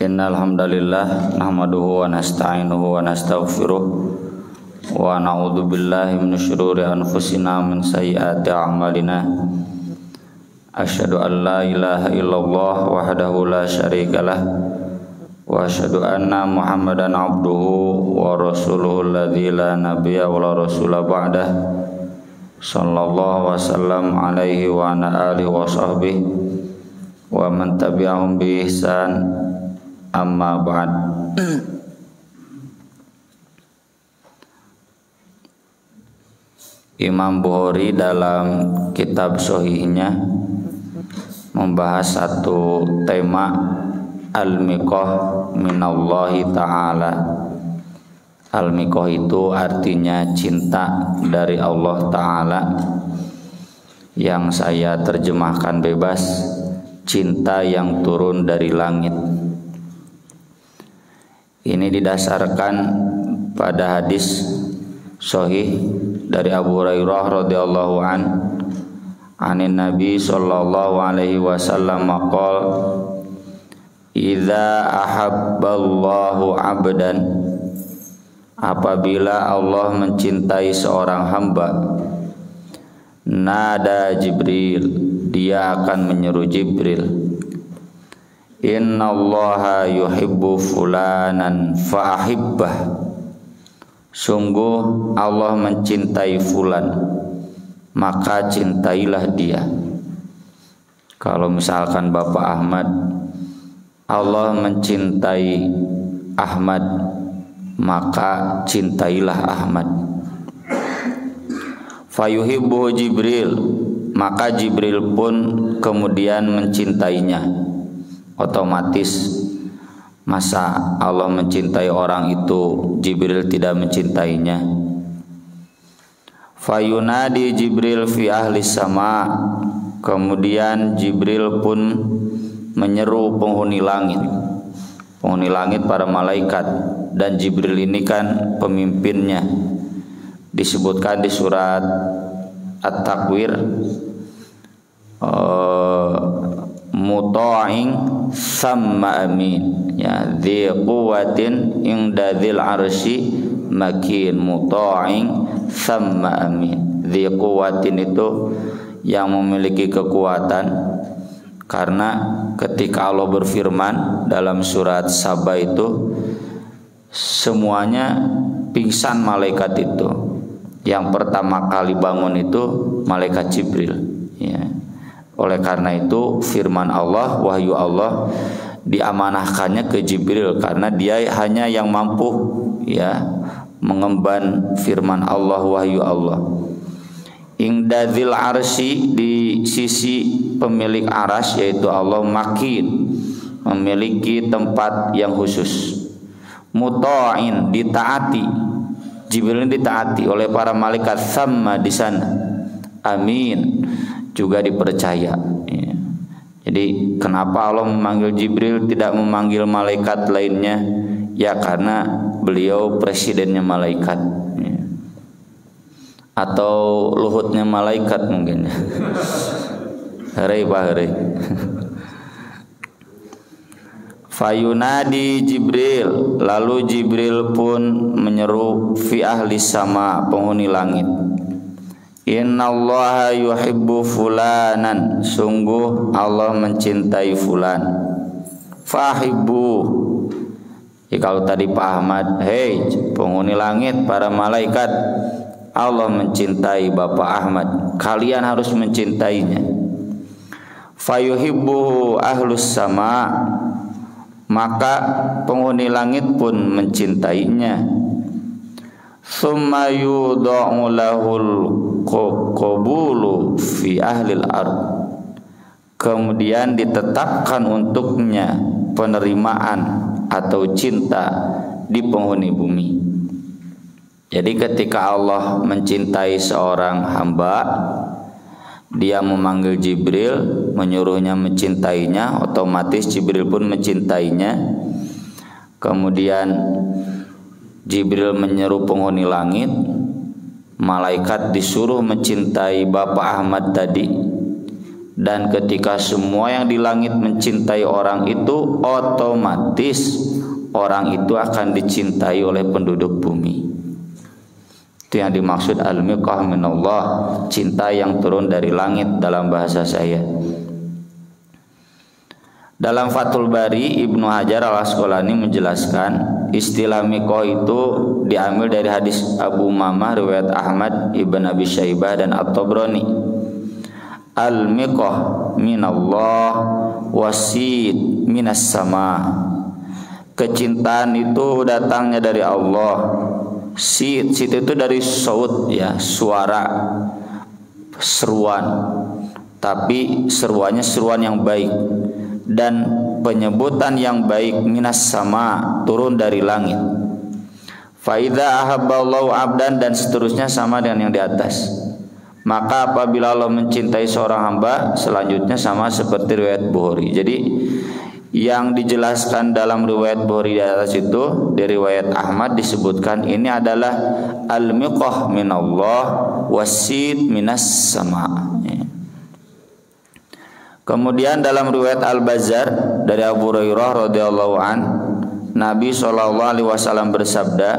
Innal hamdalillah nahmaduhu wa nasta'inuhu wa nastaghfiruh wa na'udzu billahi min syururi anfusina min sayyiati a'malina. Asyhadu an la ilaha illallah wahdahu la syarikalah wa asyhadu anna Muhammadan abduhu wa rasuluhu alladzi la nabiyya wa la rasula ba'dah. Sallallahu wasallam alaihi wa ala alihi wa sahbihi wa man tabi'ahum bi ihsan. Amma ba'd. Imam Bukhari dalam kitab Sahihnya membahas satu tema al-miqah minallahi ta'ala. Al-miqah itu artinya cinta dari Allah Ta'ala, yang saya terjemahkan bebas, cinta yang turun dari langit. Ini didasarkan pada hadis sahih dari Abu Hurairah radhiyallahu anin Nabi sallallahu alaihi wasallam maqal idza ahabballahu 'abdan, apabila Allah mencintai seorang hamba, nada Jibril, dia akan menyeru Jibril, innallaha yuhibbu fulanan fa'ahibbah, sungguh Allah mencintai fulan, maka cintailah dia. Kalau misalkan Bapak Ahmad, Allah mencintai Ahmad, maka cintailah Ahmad. Fayuhibbu Jibril, maka Jibril pun kemudian mencintainya. Otomatis, masa Allah mencintai orang itu Jibril tidak mencintainya? Fayunadi Jibril fi ahli sama, kemudian Jibril pun menyeru penghuni langit. Penghuni langit para malaikat, dan Jibril ini kan pemimpinnya. Disebutkan di surat At-Takwir, muta'ing samma amin, ya, dzi quwwatin inda dzil arsy makin, muta'ing samma amin. Dzi quwwatin itu yang memiliki kekuatan, karena ketika Allah berfirman dalam surat Saba itu, semuanya pingsan malaikat itu. Yang pertama kali bangun itu malaikat Jibril, ya. Oleh karena itu firman Allah, wahyu Allah diamanahkannya ke Jibril, karena dia hanya yang mampu, ya, mengemban firman Allah, wahyu Allah. Ingdadzil arsy, di sisi pemilik aras yaitu Allah, makin, memiliki tempat yang khusus. Muta'in, ditaati, Jibril ditaati oleh para malaikat, sama di sana, amin, juga dipercaya, ya. Jadi kenapa Allah memanggil Jibril, tidak memanggil malaikat lainnya? Ya karena beliau presidennya malaikat, ya. Atau luhutnya malaikat mungkin. Hari Pak hari. Fayunadi Jibril, lalu Jibril pun menyeru fi ahli sama, penghuni langit, innallaha yuhibbu fulanan, sungguh Allah mencintai fulan, fahibbu. Ya, kalau tadi Pak Ahmad, hei penghuni langit para malaikat, Allah mencintai Bapak Ahmad, kalian harus mencintainya. Fayuhibbu ahlus sama, maka penghuni langit pun mencintainya. Summa yudha'u lahul qabulu fi ahlil ard, kemudian ditetapkan untuknya penerimaan atau cinta di penghuni bumi. Jadi ketika Allah mencintai seorang hamba, dia memanggil Jibril, menyuruhnya mencintainya, otomatis Jibril pun mencintainya. Kemudian Jibril menyeru penghuni langit, malaikat disuruh mencintai Bapak Ahmad tadi, Dan ketika semua yang di langit mencintai orang itu, otomatis orang itu akan dicintai oleh penduduk bumi. Itu yang dimaksud al-miqah minallah, cinta yang turun dari langit dalam bahasa saya. Dalam Fathul Bari, Ibnu Hajar al-Asqalani menjelaskan istilah miqah itu diambil dari hadis Abu Umamah riwayat Ahmad, Ibn Abi Syaibah dan At-Tabrani. Al-miqah minallah wasid minas sama. Kecintaan itu datangnya dari Allah. Sid itu dari saut, ya, suara, seruan. Tapi seruannya seruan yang baik, dan penyebutan yang baik minas sama, turun dari langit. Fa idza ahabballahu abdan, dan seterusnya sama dengan yang di atas. Maka apabila Allah mencintai seorang hamba, selanjutnya sama seperti riwayat Bukhari. Jadi yang dijelaskan dalam riwayat Bukhari di atas itu, di riwayat Ahmad disebutkan ini adalah al-miqah minallah wasid minas sama. Kemudian dalam riwayat Al-Bazzar dari Abu Hurairah radhiyallahu an, Nabi SAW bersabda,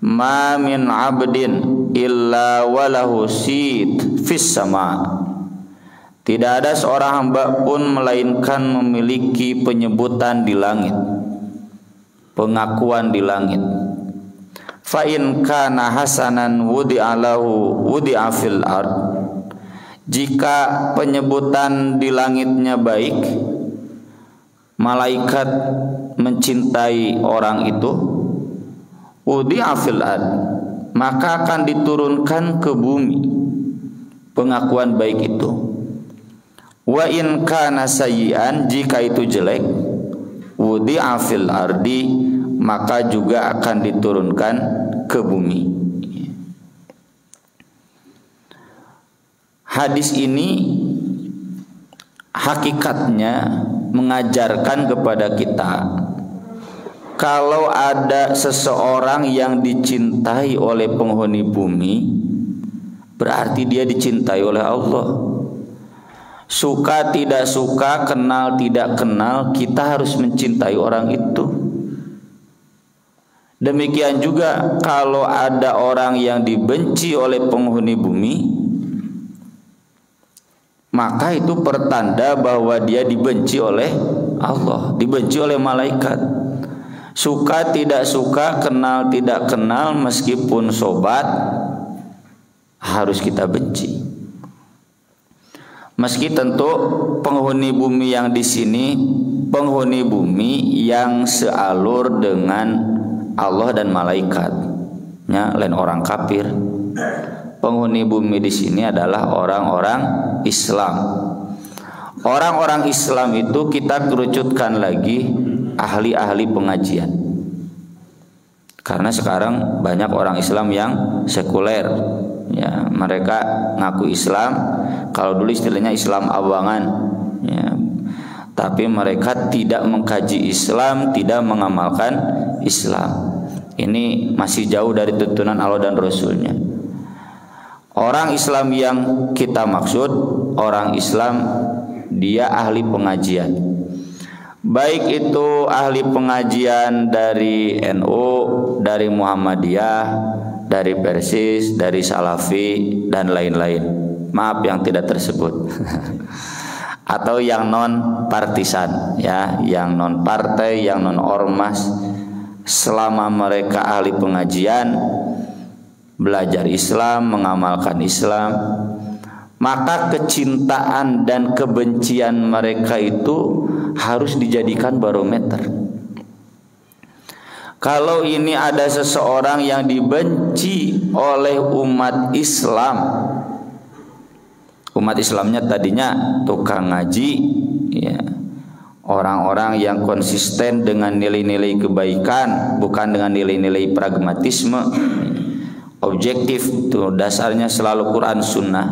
"Ma min 'abdin illa walahu sid fis sama." Tidak ada seorang hamba pun melainkan memiliki penyebutan di langit, pengakuan di langit. Fa in kana hasanan wudi'a lahu wudi'a fil ard. Jika penyebutan di langitnya baik, malaikat mencintai orang itu, wudi'a fil ard, maka akan diturunkan ke bumi pengakuan baik itu. Wa in kana sayyi'an, jika itu jelek, wudi'a fil ardi, maka juga akan diturunkan ke bumi. Hadis ini hakikatnya mengajarkan kepada kita, kalau ada seseorang yang dicintai oleh penghuni bumi, berarti dia dicintai oleh Allah. Suka tidak suka, kenal tidak kenal, kita harus mencintai orang itu. Demikian juga kalau ada orang yang dibenci oleh penghuni bumi, maka itu pertanda bahwa dia dibenci oleh Allah, dibenci oleh malaikat. Suka tidak suka, kenal tidak kenal, meskipun sobat, harus kita benci. Meski tentu penghuni bumi yang di sini penghuni bumi yang sealur dengan Allah dan malaikat, ya, lain orang kafir. Penghuni bumi di sini adalah orang-orang Islam. Orang-orang Islam itu kita kerucutkan lagi ahli-ahli pengajian. Karena sekarang banyak orang Islam yang sekuler, ya, mereka ngaku Islam. Kalau dulu istilahnya Islam abangan, ya, tapi mereka tidak mengkaji Islam, tidak mengamalkan Islam. Ini masih jauh dari tuntunan Allah dan Rasulnya. Orang Islam yang kita maksud, orang Islam dia ahli pengajian. Baik itu ahli pengajian dari NU, dari Muhammadiyah, dari Persis, dari Salafi, dan lain-lain. Maaf yang tidak tersebut. Atau yang non partisan, ya, yang non partai, yang non ormas. Selama mereka ahli pengajian, belajar Islam, mengamalkan Islam, maka kecintaan dan kebencian mereka itu harus dijadikan barometer. Kalau ini ada seseorang yang dibenci oleh umat Islam, umat Islamnya tadinya tukang ngaji, ya, orang-orang yang konsisten dengan nilai-nilai kebaikan, bukan dengan nilai-nilai pragmatisme, objektif, itu dasarnya selalu Quran Sunnah,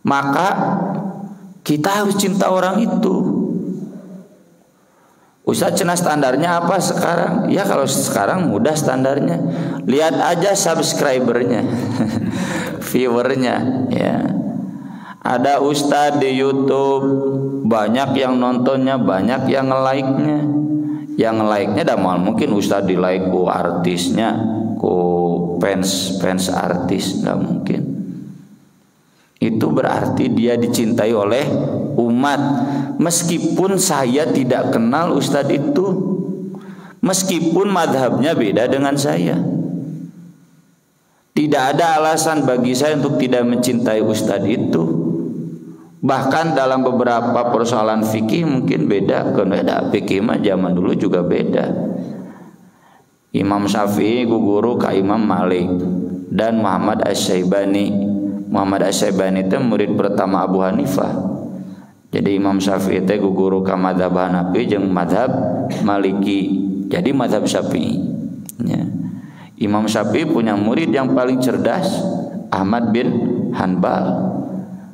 maka kita harus cinta orang itu. Ustaz, cenah standarnya apa sekarang? Ya kalau sekarang mudah standarnya, lihat aja subscribernya, viewernya, ya. Ada ustadz di YouTube, banyak yang nontonnya, banyak yang nge-like-nya. Yang nge-like-nya damal mungkin ustadz di like ku artisnya, ku fans artis, nggak mungkin. Itu berarti dia dicintai oleh umat. Meskipun saya tidak kenal ustadz itu, meskipun madhabnya beda dengan saya, tidak ada alasan bagi saya untuk tidak mencintai ustadz itu. Bahkan dalam beberapa persoalan fikih mungkin beda. Beda fikih mah zaman dulu juga beda. Imam Syafi'i guru ka Imam Malik dan Muhammad Asy-Syaibani. Muhammad Asy-Syaibani itu murid pertama Abu Hanifah. Jadi Imam Syafi'i itu guru ka mazhab Hanafi jeung mazhab Maliki. Jadi mazhab Syafi'i. Ya. Imam Syafi'i punya murid yang paling cerdas, Ahmad bin Hanbal.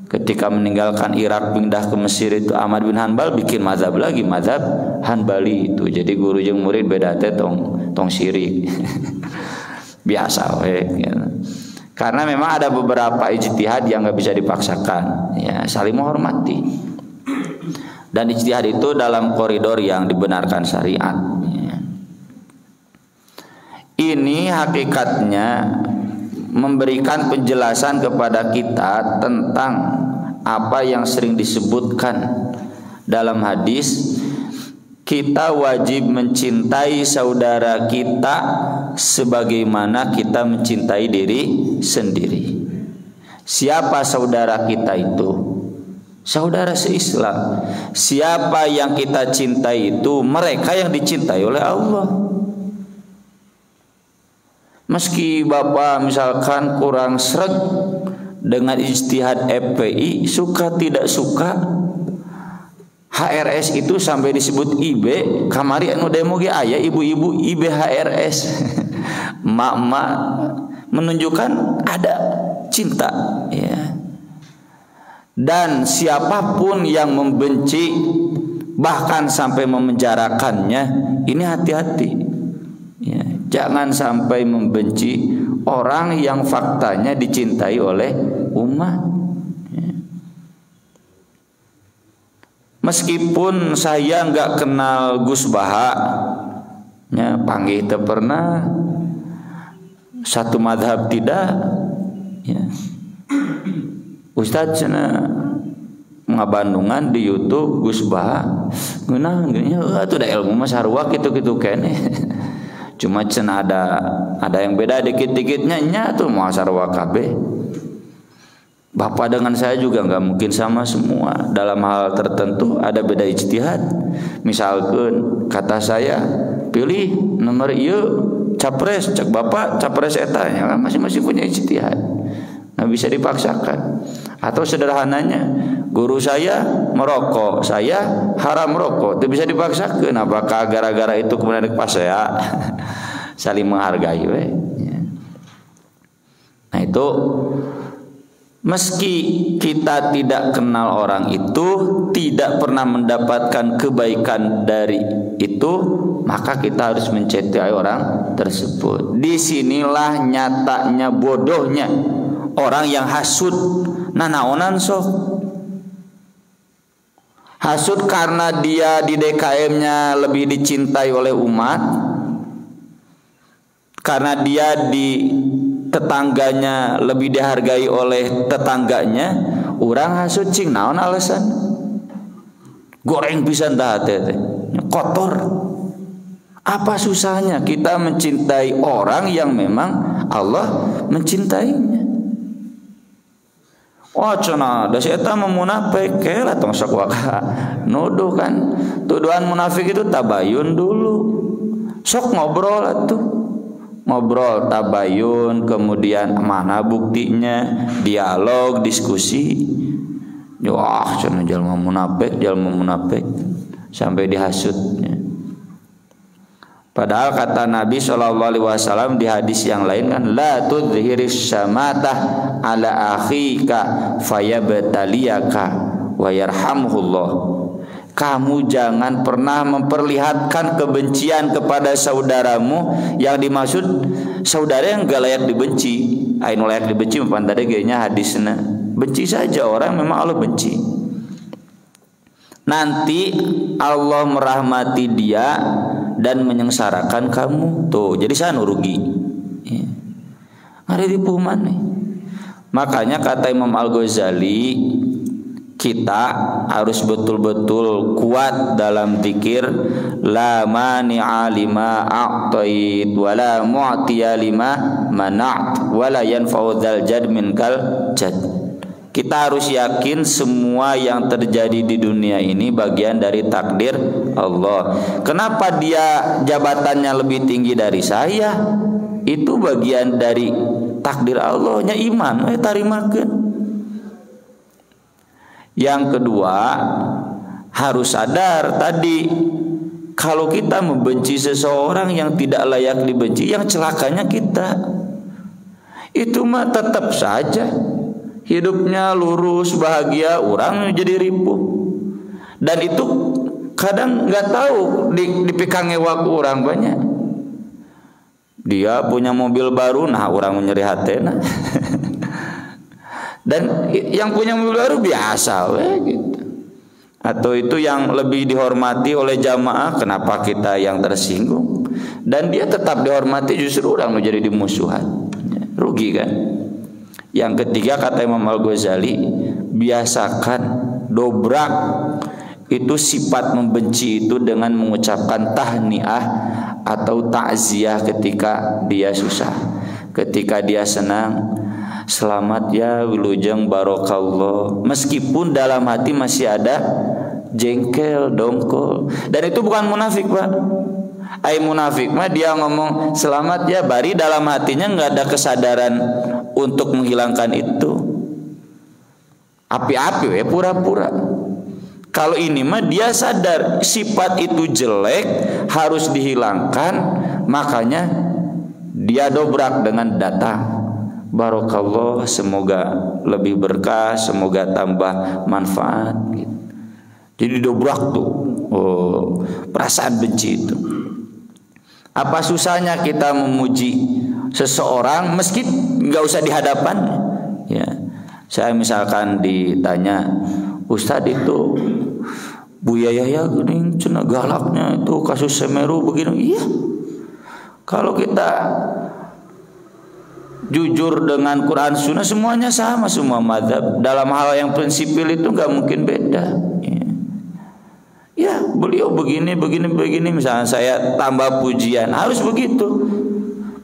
Ketika meninggalkan Irak pindah ke Mesir itu Ahmad bin Hanbal bikin mazhab lagi, mazhab Hanbali itu. Jadi guru jeung murid beda teh tong sirik. Biasa we gitu. Karena memang ada beberapa ijtihad yang enggak bisa dipaksakan, ya, saling menghormati. Dan ijtihad itu dalam koridor yang dibenarkan syariat, ya. Ini hakikatnya memberikan penjelasan kepada kita tentang apa yang sering disebutkan dalam hadis, kita wajib mencintai saudara kita sebagaimana kita mencintai diri sendiri. Siapa saudara kita itu? Saudara se-Islam. Siapa yang kita cintai itu mereka yang dicintai oleh Allah. Meski Bapak misalkan kurang sreg dengan ijtihad FPI, suka tidak suka, HRS itu sampai disebut IB, kamari anu demo ge aya ibu-ibu IB HRS. Mak-mak menunjukkan ada cinta, ya. Dan siapapun yang membenci bahkan sampai memenjarakannya, ini hati-hati. Ya, jangan sampai membenci orang yang faktanya dicintai oleh umat. Ya. Meskipun saya nggak kenal Gus Baha, ya, panggih teu pernah, satu madhab tidak, ya. Ustadz cenah ngabandungan di YouTube Gus Baha, ngeunah atuh da ilmu mah sarua kitu-kitu keneh. Cuma cenah ada yang beda dikit-dikitnya nya tuh mau sarua kabeh. Bapak dengan saya juga nggak mungkin sama semua. Dalam hal tertentu ada beda ijtihad. Misalkan kata saya pilih nomor ieu capres, cek Bapak capres eta, ya kan masing-masing punya ijtihad. Nggak bisa dipaksakan. Atau sederhananya guru saya merokok, saya haram merokok, itu bisa dipaksakan. Apakah gara-gara itu kemudian pas saya saling menghargai, we? Nah itu meski kita tidak kenal orang itu, tidak pernah mendapatkan kebaikan dari itu, maka kita harus mencintai orang tersebut. Disinilah nyatanya bodohnya orang yang hasud. Nah naonan sok hasud karena dia di DKM-nya lebih dicintai oleh umat, karena dia di tetangganya lebih dihargai oleh tetangganya. Urang hasud cing naon alasan? Goreng pisan tah teh kotor. Apa susahnya kita mencintai orang yang memang Allah mencintainya? Oh cenah da si eta mah munafik kela tong sok waka nuduh kan. Tuduhan munafik itu tabayun dulu. Sok ngobrol atuh. Ngobrol tabayun, kemudian mana buktinya, dialog, diskusi. Wah cenah jalma munafik sampai dihasutnya. Padahal kata Nabi SAW di hadis yang lain kan, la tudhiris syamatah ala akhika fayabtaliyaka wa yarhamhullah. Kamu jangan pernah memperlihatkan kebencian kepada saudaramu. Yang dimaksud saudara yang gak layak dibenci. Ainu layak dibenci tadi gayanya hadisna. benci saja orang memang Allah benci. Nanti Allah merahmati dia dan menyengsarakan kamu. Tuh, jadi sana rugi. Ya. Ada tipu mana? Makanya kata Imam Al-Ghazali, kita harus betul-betul kuat dalam zikir, la mani'a lima a'tait wa la mu'tiya lima mana't wa la yanfa'u dzal jad minkal jad. Kita harus yakin semua yang terjadi di dunia ini bagian dari takdir Allah. Kenapa dia jabatannya lebih tinggi dari saya? Itu bagian dari takdir Allah, nya iman tarimakeun. Yang kedua, harus sadar tadi, kalau kita membenci seseorang yang tidak layak dibenci, yang celakanya kita. Itu mah tetap saja hidupnya lurus, bahagia, orang jadi ripuh. Dan itu kadang nggak tahu di pikangewak orang banyak. Dia punya mobil baru, nah orang menyeri hatena. Dan yang punya mobil baru biasa, gitu. Atau itu yang lebih dihormati oleh jamaah, kenapa kita yang tersinggung? Dan dia tetap dihormati, justru orang menjadi dimusuhan. Rugi kan? Yang ketiga kata Imam Al-Ghazali, biasakan dobrak itu sifat membenci itu dengan mengucapkan tahniah atau takziah ketika dia susah. Ketika dia senang, selamat ya wilujeng barokallah. Meskipun dalam hati masih ada jengkel, dongkol. Dan itu bukan munafik, Pak. Ai munafik mah dia ngomong selamat ya, bari dalam hatinya nggak ada kesadaran untuk menghilangkan itu. Api-api we pura-pura. Kalau ini mah dia sadar sifat itu jelek, harus dihilangkan, makanya dia dobrak dengan datang. Barokallah, semoga lebih berkah, semoga tambah manfaat. Jadi dobrak tuh, perasaan benci itu. Apa susahnya kita memuji seseorang meski nggak usah di hadapan? Ya, saya misalkan ditanya, Ustadz itu Buya Yahya gini cina galaknya itu kasus Semeru begini. Iya, kalau kita jujur dengan Quran Sunnah semuanya sama, semua mazhab dalam hal yang prinsipil itu nggak mungkin beda. Ya, beliau begini, misalnya saya tambah pujian, harus begitu.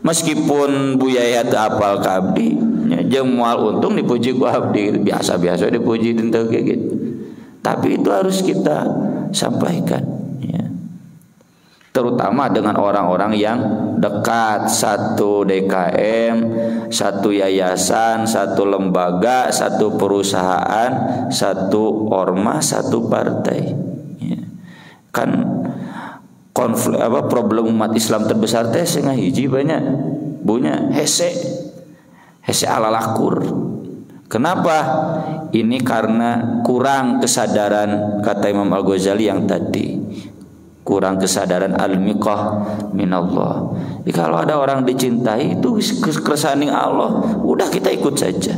Meskipun Buya Yahya teu apal ka abdi, jeung moal untung dipuji ku abdi, biasa-biasa dipuji teu kayak gitu. Tapi itu harus kita sampaikan, ya. Terutama dengan orang-orang yang dekat, satu DKM, satu yayasan, satu lembaga, satu perusahaan, satu ormas, satu partai. Kan konflik problem umat Islam terbesar teh sehingga hiji banyak punya hese alalakur. Kenapa? Ini karena kurang kesadaran, kata Imam Al-Ghazali yang tadi, kurang kesadaran al-miqah minallah. Jadi kalau ada orang dicintai itu keresahan Allah, udah kita ikut saja.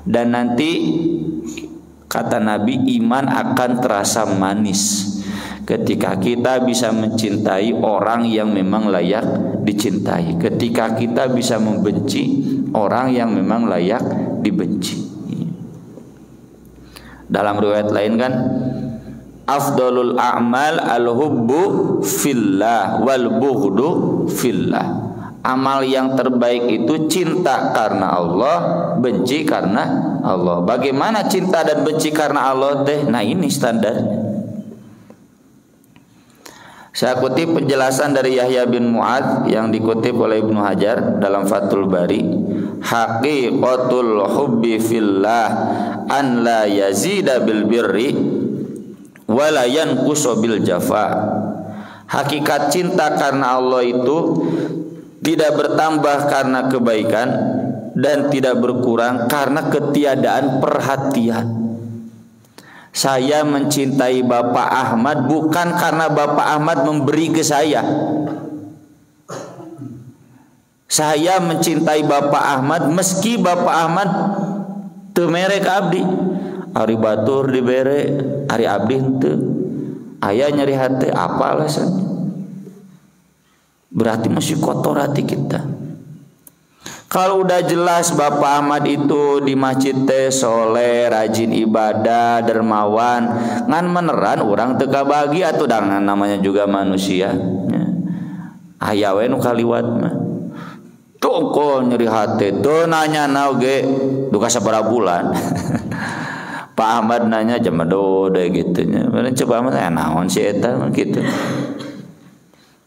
Dan nanti kata Nabi, iman akan terasa manis ketika kita bisa mencintai orang yang memang layak dicintai, ketika kita bisa membenci orang yang memang layak dibenci. Dalam riwayat lain kan, afdalul a'mal al-hubbu fillah wal bughdu fillah. Amal yang terbaik itu cinta karena Allah, benci karena Allah. Bagaimana cinta dan benci karena Allah teh? Nah, ini standarnya. Saya kutip penjelasan dari Yahya bin Mu'adz yang dikutip oleh Ibnu Hajar dalam Fathul Bari. Haqiqatul hubbi fillah an la yazida bil birri wa la yanqusu bil jafa. Hakikat cinta karena Allah itu tidak bertambah karena kebaikan dan tidak berkurang karena ketiadaan perhatian. Saya mencintai Bapak Ahmad bukan karena Bapak Ahmad memberi ke saya. Saya mencintai Bapak Ahmad meski Bapak Ahmad teu mere ka abdi. Ari batur dibere, ari abdi henteu. Aya nyeri hati, apa alasannya? Berarti masih kotor hati kita. Kalau udah jelas Bapak Ahmad itu di masjid teh soleh, rajin ibadah, dermawan, ngan meneran orang teka bagi atau dengan namanya juga manusia. Aya we nu kaliwat mah. Toko nyeri hati, tuh nanya nauge duka sabaraha bulan. Pak Ahmad nanya jam dode gitunya. Mana coba Ahmad naon si eta gitu.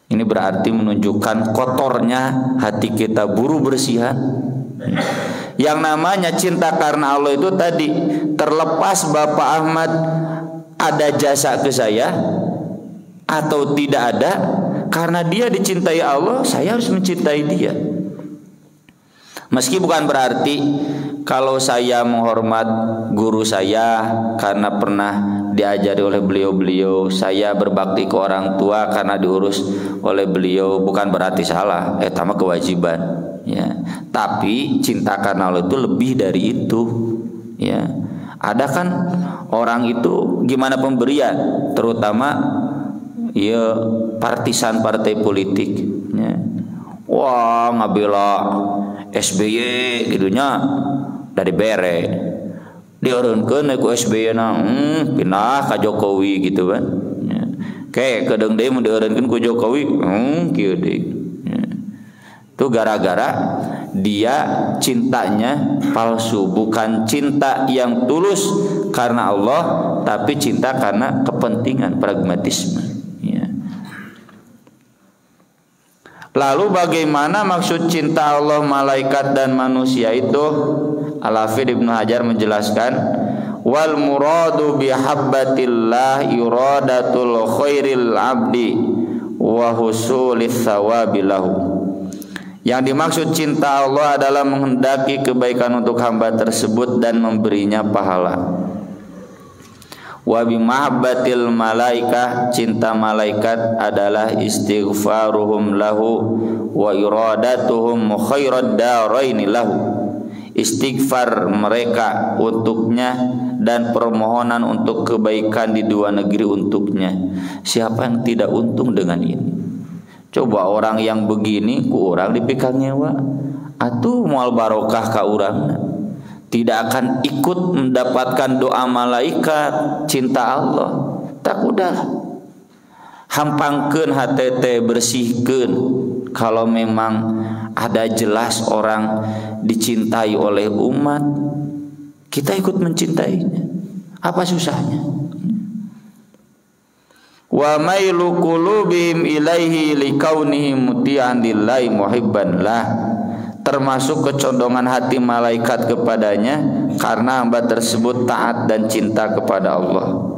Ini berarti menunjukkan kotornya hati kita, buru bersihan. Yang namanya cinta karena Allah itu tadi, terlepas Bapak Ahmad ada jasa ke saya atau tidak ada, karena dia dicintai Allah, saya harus mencintai dia. Meski bukan berarti kalau saya menghormat guru saya karena pernah diajari oleh beliau-beliau, saya berbakti ke orang tua karena diurus oleh beliau, bukan berarti salah, eta mah kewajiban, ya. Tapi cinta karena Allah itu lebih dari itu, ya. Ada kan orang itu gimana pemberian, terutama ya partisan partai politik, ya. Wah ngabela SBY gitunya dari bere dieureunkeun ku SBY na pindah ka Jokowi gitu kan ya. Kayak kedeung deui mun dieureunkeun ku Jokowi kieu deui ya. Itu gara-gara dia cintanya palsu, bukan cinta yang tulus karena Allah, tapi cinta karena kepentingan, pragmatisme ya. Lalu bagaimana maksud cinta Allah, malaikat dan manusia itu? Al-Hafidz Ibnu Hajar menjelaskan, wal muradu bihabbatillah iradatul khairil abdi wa husulis thawabi lahu. Yang dimaksud cinta Allah adalah menghendaki kebaikan untuk hamba tersebut dan memberinya pahala. Wa bimahabbatil malaikah, cinta malaikat adalah istighfaruhum lahu wa iradatuhum khairad daraini lahu. Istighfar mereka untuknya dan permohonan untuk kebaikan di dua negeri untuknya. Siapa yang tidak untung dengan ini? Coba orang yang begini ku urang dipikir nyewa, atuh moal barokah ka urangna, tidak akan ikut mendapatkan doa malaikat, cinta Allah. Tak udah hampangkeun hati teh, bersihkeun. Kalau memang ada jelas orang dicintai oleh umat, kita ikut mencintainya. Apa susahnya? Wa mailu qulubihim ilaihi likaunihi muti'an lillahi muhibban lah. Termasuk kecondongan hati malaikat kepadanya karena hamba tersebut taat dan cinta kepada Allah.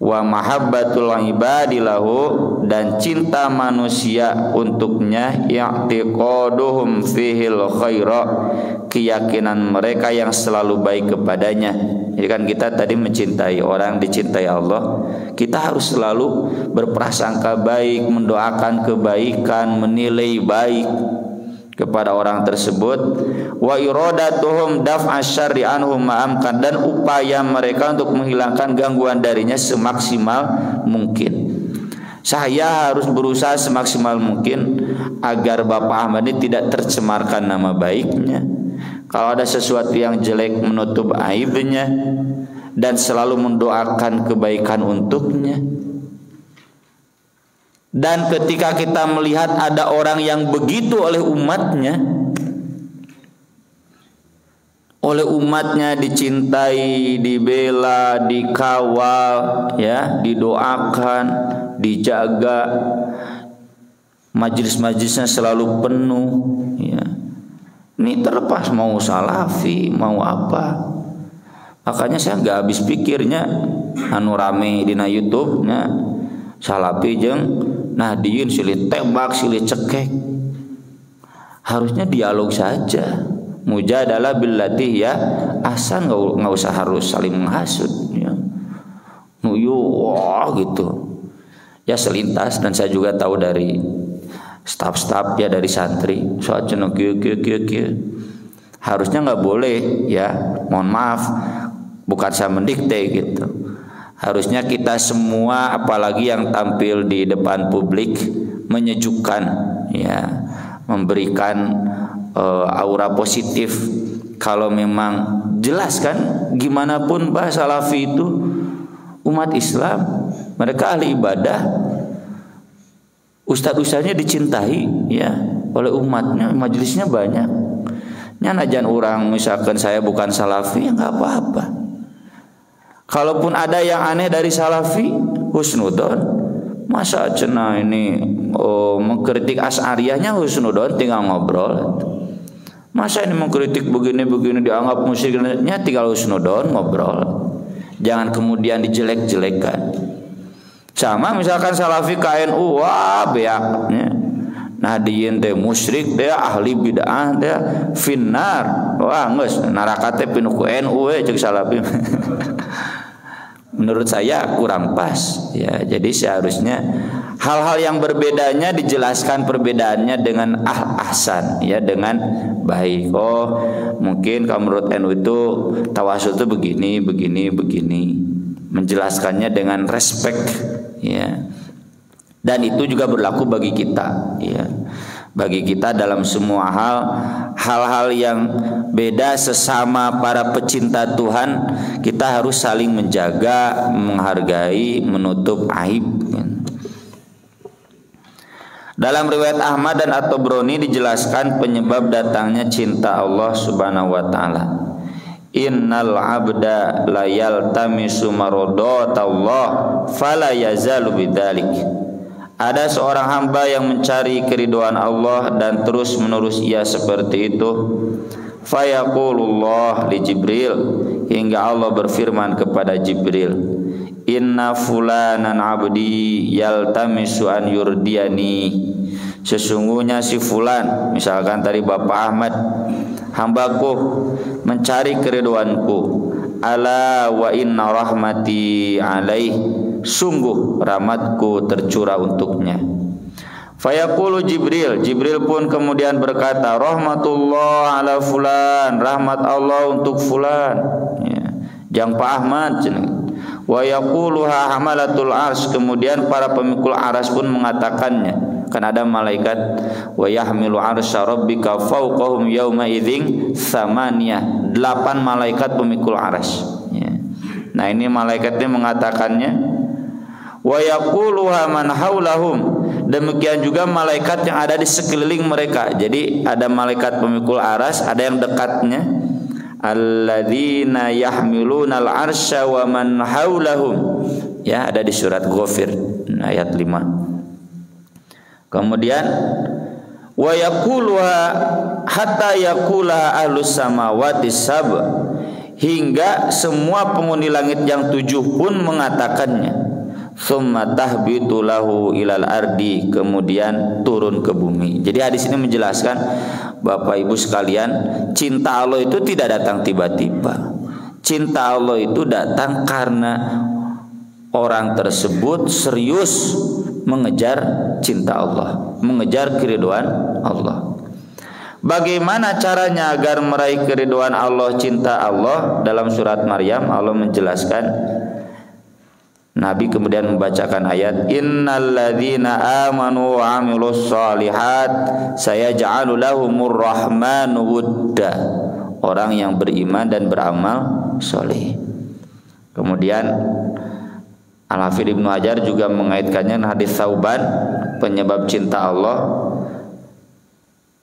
Wa mahabbatul ibadilahu, dan cinta manusia untuknya i'tiqaduhum fihil khaira, keyakinan mereka yang selalu baik kepadanya. Jadi kan kita tadi mencintai orang, dicintai Allah, kita harus selalu berprasangka baik, mendoakan kebaikan, menilai baik kepada orang tersebut. Wa iradatuhum daf'a syarri anhum ma'amkan, dan upaya mereka untuk menghilangkan gangguan darinya semaksimal mungkin. Saya harus berusaha semaksimal mungkin agar Bapak Ahmad ini tidak tercemarkan nama baiknya. Kalau ada sesuatu yang jelek, menutup aibnya dan selalu mendoakan kebaikan untuknya. Dan ketika kita melihat ada orang yang begitu oleh umatnya dicintai, dibela, dikawal, ya, didoakan, dijaga, majelis-majelisnya selalu penuh, ya. Ini terlepas mau salafi, mau apa. Makanya saya nggak habis pikirnya anu rame dina YouTube-nya salafi jeung Nahdien silih tembak, silih cekek. Harusnya dialog saja. Mujadalah billati ya ahsan, nggak usah harus saling menghasut, ya. Nuyu wah gitu. Ya selintas, dan saya juga tahu dari staf-staf ya, dari santri. Soal cenah kieu. Harusnya nggak boleh ya, mohon maaf, bukan saya mendikte gitu. Harusnya kita semua, apalagi yang tampil di depan publik, menyejukkan ya, memberikan aura positif. Kalau memang jelas kan, gimana pun bahasa Salafi itu umat Islam, mereka ahli ibadah, ustadz-ustadznya dicintai ya oleh umatnya, majelisnya banyak. Najan orang misalkan saya bukan Salafi, ya nggak apa-apa. Kalaupun ada yang aneh dari Salafi, husnudon. Masa cenah ini mengkritik Asy'ariyahnya husnudon, tinggal ngobrol. Masa ini mengkritik begini-begini dianggap musyriknya, tinggal husnudon, ngobrol. Jangan kemudian dijelek-jelekan. Sama misalkan Salafi KNU, wah beaknya. Nah diin teh musyrik, teh ahli bid'ah, teh finnar. Wah geus neraka teh pinu ku NU cek Salafi. Menurut saya kurang pas ya. Jadi seharusnya hal-hal yang berbedanya dijelaskan perbedaannya dengan ahsan ya, dengan baik. Oh, mungkin kalau menurut NU itu tawasul itu begini. Menjelaskannya dengan respect ya. Dan itu juga berlaku bagi kita ya. Bagi kita dalam semua hal-hal yang beda sesama para pecinta Tuhan, kita harus saling menjaga, menghargai, menutup aib. Dalam riwayat Ahmad dan At-Tabrani dijelaskan penyebab datangnya cinta Allah Subhanahu wa taala. Innal abda la yaltamisu maradatullah fala yazalu bidzalik. Ada seorang hamba yang mencari keridhaan Allah dan terus menerus ia seperti itu. Fayaqulullah li Jibril, hingga Allah berfirman kepada Jibril, inna fulanan abdi yaltamisu an yurdiyani. Sesungguhnya si fulan, misalkan tadi Bapak Ahmad, hambaku mencari keridhaanku. Ala wa inna rahmati alaih, sungguh rahmatku tercurah untuknya. Fayaqulu Jibril, Jibril pun kemudian berkata, rahmatullah ala fulan, rahmat Allah untuk fulan ya. Jang Pak Ahmad. Wa yaquluha hamalatul ars, kemudian para pemikul aras pun mengatakannya. Kan ada malaikat, wa yahmilu arsya rabbika fawqahum yauma idzin tsamaniyah, 8 malaikat pemikul aras ya. Nah ini malaikatnya mengatakannya. Wa yaquluha man haulahum, demikian juga malaikat yang ada di sekeliling mereka. Jadi ada malaikat pemikul aras, ada yang dekatnya. Alladzina yahmilunal arsya wa man haulahum ya, ada di surat Ghafir ayat 5. Kemudian wa yaquluha hatta yaqula ahlus samawati sab, hingga semua penghuni langit yang 7 pun mengatakannya. Tsumma tahbitu lahu ilal ardi, kemudian turun ke bumi. Jadi hadis ini menjelaskan, Bapak Ibu sekalian, cinta Allah itu tidak datang tiba-tiba. Cinta Allah itu datang karena orang tersebut serius mengejar cinta Allah, mengejar keridhaan Allah. Bagaimana caranya agar meraih keridhaan Allah, cinta Allah? Dalam surat Maryam Allah menjelaskan, Nabi kemudian membacakan ayat, innalladzina amanu wa amilus shalihat sayaj'alu lahumur rahmanu wudda, orang yang beriman dan beramal soleh. Kemudian Al-Hafidz Ibnu Hajar juga mengaitkannya hadis Tsauban, penyebab cinta Allah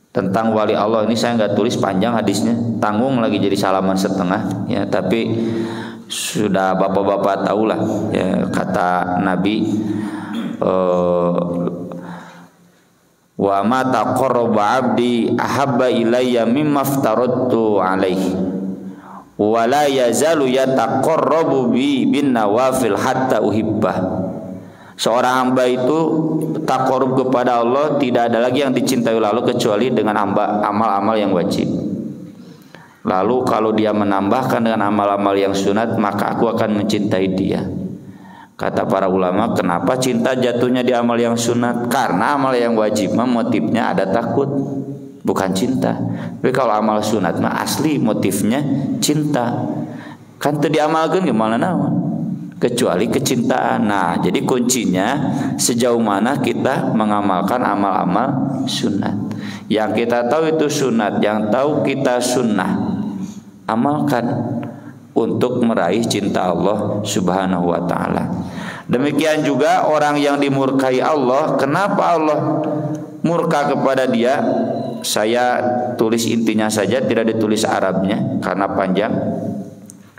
tentang wali Allah. Ini saya nggak tulis panjang hadisnya, tanggung lagi jadi salaman setengah ya, tapi sudah bapak-bapak tahulah ya, kata Nabi, wa ma taqarraba 'abdi ahabba ilayya mimma aftaradtu alaihi wa la yazalu yataqarrabu bi bin nawafil hatta uhibbah. Seorang hamba itu taqarrub kepada Allah tidak ada lagi yang dicintai lalu kecuali dengan amal-amal yang wajib. Lalu kalau dia menambahkan dengan amal-amal yang sunat, maka aku akan mencintai dia. Kata para ulama, kenapa cinta jatuhnya di amal yang sunat? Karena amal yang wajib motifnya ada takut. bukan cinta. Tapi kalau amal sunat mah asli motifnya cinta. Kan teu diamalkeun gimana naon? Kecuali kecintaan. Nah, jadi kuncinya sejauh mana kita mengamalkan amal-amal sunat. Yang kita tahu itu sunat, yang tahu kita sunnah, amalkan untuk meraih cinta Allah Subhanahu wa taala. Demikian juga orang yang dimurkai Allah, kenapa Allah murka kepada dia? Saya tulis intinya saja, tidak ditulis Arabnya karena panjang.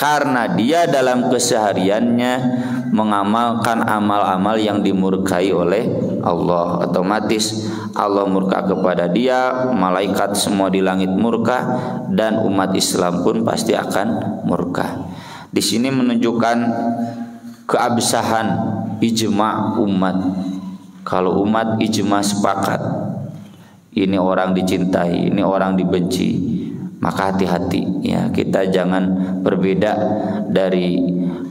Karena dia dalam kesehariannya mengamalkan amal-amal yang dimurkai oleh Allah, otomatis Allah murka kepada dia, malaikat semua di langit murka, dan umat Islam pun pasti akan murka. Di sini menunjukkan keabsahan ijma umat. Kalau umat ijma sepakat ini orang dicintai, ini orang dibenci, maka hati-hati ya, kita jangan berbeda dari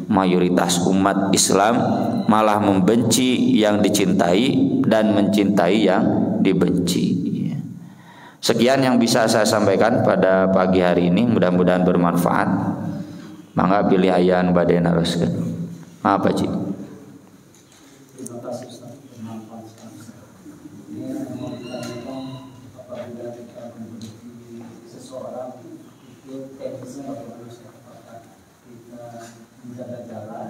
mayoritas umat Islam, malah membenci yang dicintai dan mencintai yang dibenci. Sekian yang bisa saya sampaikan pada pagi hari ini, mudah-mudahan bermanfaat. Mangga pilih ayan badai naroskeun. Maaf Pak Cik. Terima kasih Ustaz, bermanfaat sekali. Ini memang kita apabila kita memiliki seseorang itu teknisnya bagaimana Ustaz, apakah kita menjaga jalan,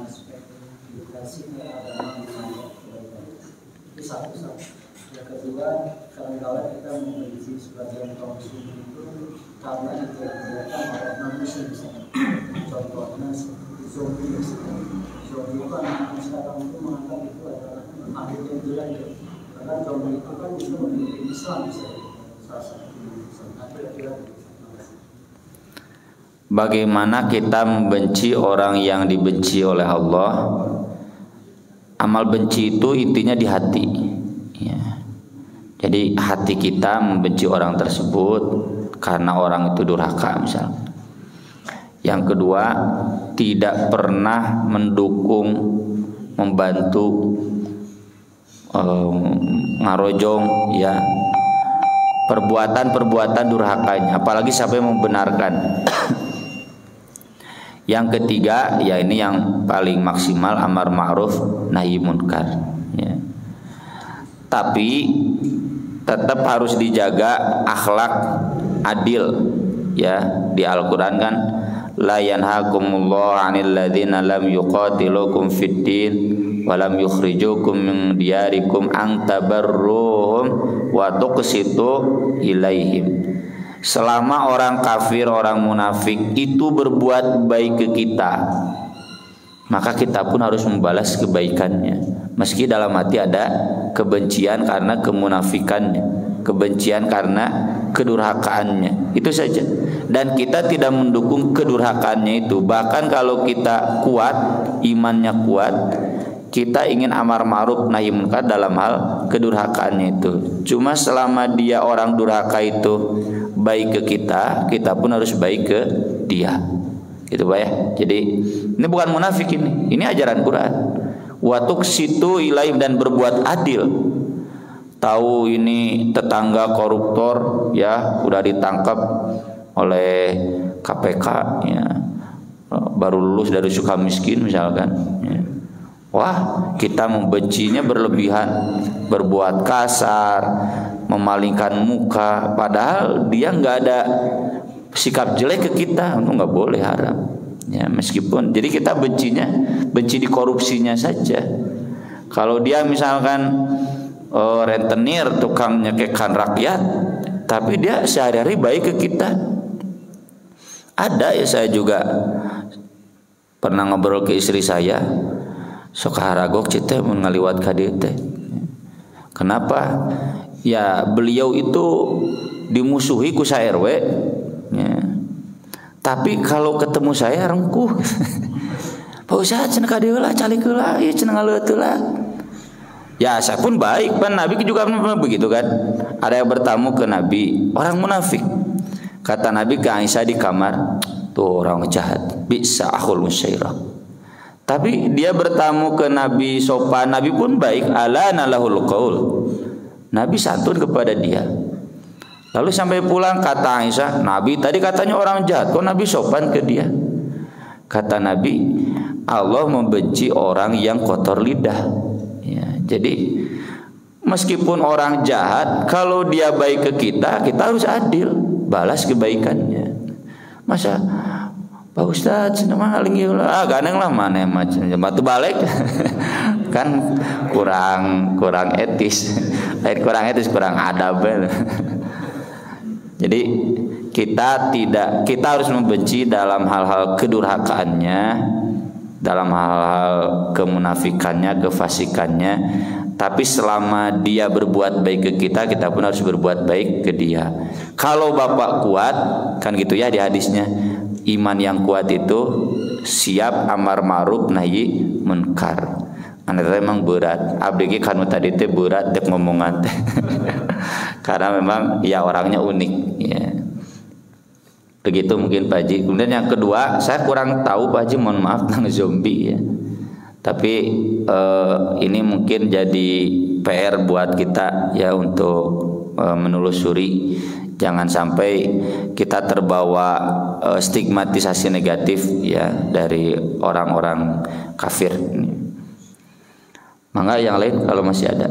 aspek edukasinya adalah menjaga kebaikan. Itu satu. Yang kedua, kadang-kadang kita memiliki sebagian kaum muslim itu karena dikerjakan oleh non-muslim misalnya. Contohnya zombie misalnya. Zombie itu anak sekarang itu menganggap itu adalah akhirnya jelek, karena zombie itu kan justru memiliki Islam misalnya. Salah satu kira-kira. Bagaimana kita membenci orang yang dibenci oleh Allah? Amal benci itu intinya di hati ya. Jadi hati kita membenci orang tersebut karena orang itu durhaka misalnya. Yang kedua, tidak pernah mendukung, membantu, ngarojong ya perbuatan-perbuatan durhakanya, apalagi sampai membenarkan. Yang ketiga, ya ini yang paling maksimal, amar ma'ruf nahi munkar ya. Tapi tetap harus dijaga akhlak adil ya. Di Al-Qur'an kan la yanhakumullahu 'anil ladzina lam yuqatilukum fid din wa lam yukhrijukum min diyarikum an tabarruhum wa tuqsitu ilaihim. Selama orang kafir, orang munafik itu berbuat baik ke kita, maka kita pun harus membalas kebaikannya, meski dalam hati ada kebencian karena kemunafikannya, kebencian karena kedurhakaannya, itu saja. Dan kita tidak mendukung kedurhakaannya itu. Bahkan kalau kita kuat, imannya kuat, kita ingin amar ma'ruf nahi munkar dalam hal kedurhakaannya itu. Cuma selama dia orang durhaka itu baik ke kita, kita pun harus baik ke dia. Gitu Pak ya. Jadi ini bukan munafik ini. Ini ajaran Quran. Wa tuqsitu ilaihim, dan berbuat adil. Tahu ini tetangga koruptor ya, udah ditangkap oleh KPK ya, baru lulus dari Sukamiskin misalkan ya. Wah, kita membencinya berlebihan, berbuat kasar, memalingkan muka, padahal dia nggak ada sikap jelek ke kita, itu nggak boleh, haram ya. Meskipun jadi kita bencinya, benci di korupsinya saja. Kalau dia misalkan rentenir, tukang nyekekkan rakyat, tapi dia sehari-hari baik ke kita. Ada ya, saya juga pernah ngobrol ke istri saya, sok haragok cite mun ngaliwat ka dieu teh. Kenapa? Ya beliau itu dimusuhi ku sa RW ya. Tapi kalau ketemu saya rengkuh. Pak Ustaz cenah ka dieu lah, calik heula, ieu cenah ngaleut lah. Ya saya pun baik, kan Nabi juga begitu kan. Ada yang bertamu ke Nabi, orang munafik. Kata Nabi ke Aisyah di kamar, tuh orang jahat, bisa akhul musyairah. Tapi dia bertamu ke Nabi sopan, Nabi pun baik. Alana lahul qaul, Nabi santun kepada dia. Lalu sampai pulang kata Aisyah, Nabi tadi katanya orang jahat, kok Nabi sopan ke dia? Kata Nabi, Allah membenci orang yang kotor lidah. Ya, jadi meskipun orang jahat, kalau dia baik ke kita, kita harus adil, balas kebaikannya. Masa Pak Ustadz senang aling ganeng lah mana macam batu balik kan kurang etis, kurang adab. Jadi kita harus membenci dalam hal-hal kedurhakaannya, dalam hal-hal kemunafikannya, kefasikannya. Tapi selama dia berbuat baik ke kita, kita pun harus berbuat baik ke dia. Kalau bapak kuat, kan gitu ya di hadisnya, iman yang kuat itu siap amar ma'ruf nahi munkar. Anu memang berat. Abdi kanu tadi teh berat dek ngomongan teh. Karena memang ya orangnya unik ya. Begitu mungkin Pak Haji. Kemudian yang kedua, saya kurang tahu Pak Haji, mohon maaf tentang zombie ya. Tapi ini mungkin jadi PR buat kita ya untuk menelusuri. Jangan sampai kita terbawa stigmatisasi negatif ya dari orang-orang kafir. Mangga yang lain kalau masih ada.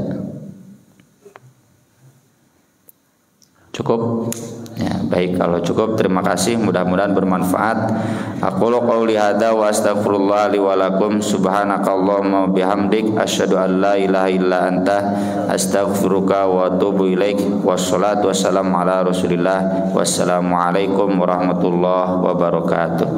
Cukup? Ya, baik kalau cukup terima kasih, mudah-mudahan bermanfaat. Aqulu qouli hadza wa astaghfirullah li wa lakum subhanakallahumma bihamdik asyhadu an la ilaha illa anta astaghfiruka wa atubu ilaik. Wassalatu wassalamu ala Rasulillah. Wassalamu alaikum warahmatullahi wabarakatuh.